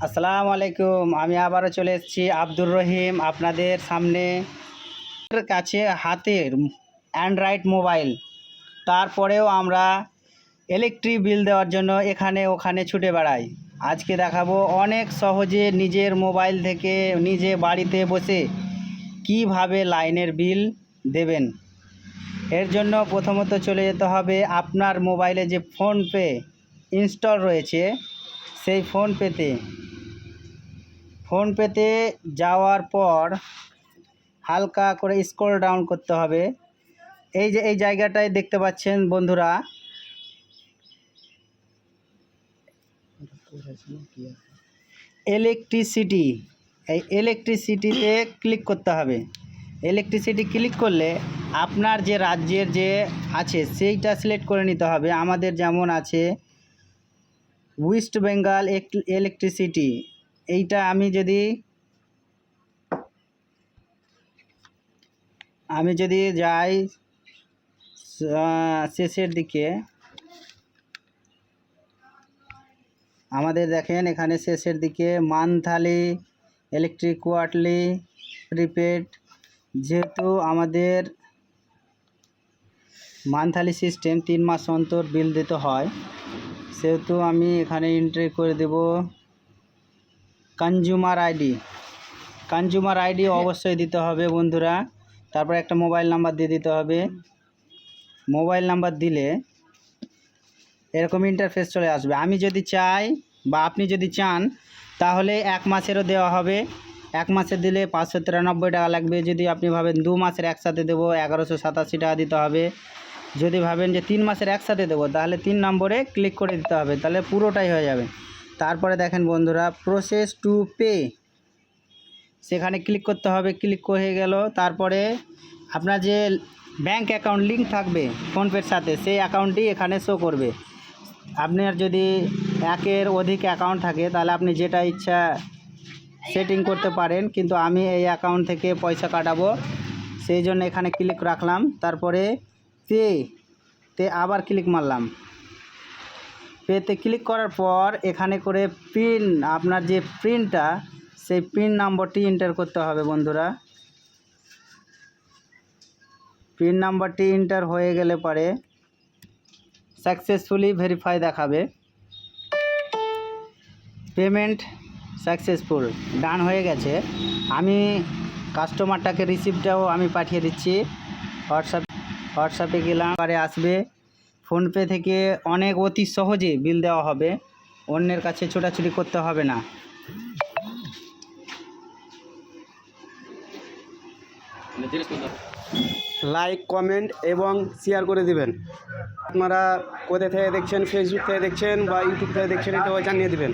আসসালামু আলাইকুম। আমি আবারও চলে এসেছি আব্দুর রহিম আপনাদের সামনে। কাছে হাতের অ্যান্ড্রয়েড মোবাইল, তারপরেও আমরা ইলেকট্রিক বিল দেওয়ার জন্য এখানে ওখানে ছুটে বেড়াই। আজকে দেখাবো অনেক সহজে নিজের মোবাইল থেকে নিজে বাড়িতে বসে কিভাবে লাইনের বিল দেবেন। এর জন্য প্রথমত চলে যেতে হবে আপনার মোবাইলে যে ফোনপে ইনস্টল রয়েছে সেই ফোনপেতে যাওয়ার পর হালকা করে স্ক্রল ডাউন করতে হবে। এই যে এই জায়গাটায় দেখতে পাচ্ছেন বন্ধুরা, ইলেকট্রিসিটি, এই ইলেকট্রিসিটিতে ক্লিক করতে হবে। ইলেকট্রিসিটি ক্লিক করলে আপনার যে রাজ্যের যে আছে সেইটা সিলেক্ট করে নিতে হবে। আমাদের যেমন আছে ওয়েস্ট বেঙ্গল ইলেকট্রিসিটি, এইটা আমি যদি যাই শেষের দিকে, আমাদের দেখেন এখানে শেষের দিকে মান্থলি ইলেকট্রিক কোয়ার্টারলি প্রিপেড, যেহেতু আমাদের মান্থলি সিস্টেম 3 মাস অন্তর বিল দিতে হয়, সেহেতু আমি এখানে এন্ট্রি করে দেব কনজিউমার আইডি অবশ্যই দিতে হবে বন্ধুরা। তারপর একটা মোবাইল নাম্বার দিয়ে দিতে হবে। মোবাইল নাম্বার দিলে এরকম ইন্টারফেস চলে আসবে। আমি যদি চাই বা আপনি যদি চান তাহলে 1 মাসেরও দেওয়া হবে। 1 মাসের দিলে 593 টাকা লাগবে। যদি আপনি ভাবেন 2 মাসের একসাথে দেবো 1187 টাকা দিতে হবে। যদি ভাবেন যে 3 মাসের একসাথে দেবো তাহলে 3 নম্বরে ক্লিক করে দিতে হবে, তাহলে পুরোটাই হয়ে যাবে। তারপরে দেখেন বন্ধুরা প্রসেস টু পে, সেখানে ক্লিক করতে হবে। ক্লিক হয়ে গেল, তারপরে আপনার যে ব্যাংক অ্যাকাউন্ট লিঙ্ক থাকবে ফোনপের সাথে সেই অ্যাকাউন্টটি এখানে শো করবে। আপনার যদি 1-এর অধিক অ্যাকাউন্ট থাকে তাহলে আপনি যেটা ইচ্ছা সেটিং করতে পারেন, কিন্তু আমি এই অ্যাকাউন্ট থেকে পয়সা কাটাবো সেই জন্য এখানে ক্লিক রাখলাম। তারপরে পেতে আবার ক্লিক মারলাম। পেতে ক্লিক করার পর এখানে করে পিন, আপনার যে পিনটা সেই পিন নাম্বারটি এন্টার করতে হবে বন্ধুরা। পিন নাম্বারটি এন্টার হয়ে গেলে পরে সাকসেসফুলি ভেরিফাই দেখাবে। পেমেন্ট সাকসেসফুল, ডান হয়ে গেছে। আমি কাস্টমারটাকে রিসিপ্টটাও আমি পাঠিয়ে দিচ্ছি। হোয়াটসঅ্যাপে গেলাম, পরে আসবে। ফোনপে থেকে অনেক অতি সহজে বিল দেওয়া হবে, অন্যের কাছে ছোটাছুটি করতে হবে না। লাইক, কমেন্ট এবং শেয়ার করে দিবেন। আপনারা কোথা থেকে দেখছেন, ফেসবুক থেকে দেখছেন বা ইউটিউব থেকে দেখছেন, এটাও জানিয়ে দিবেন।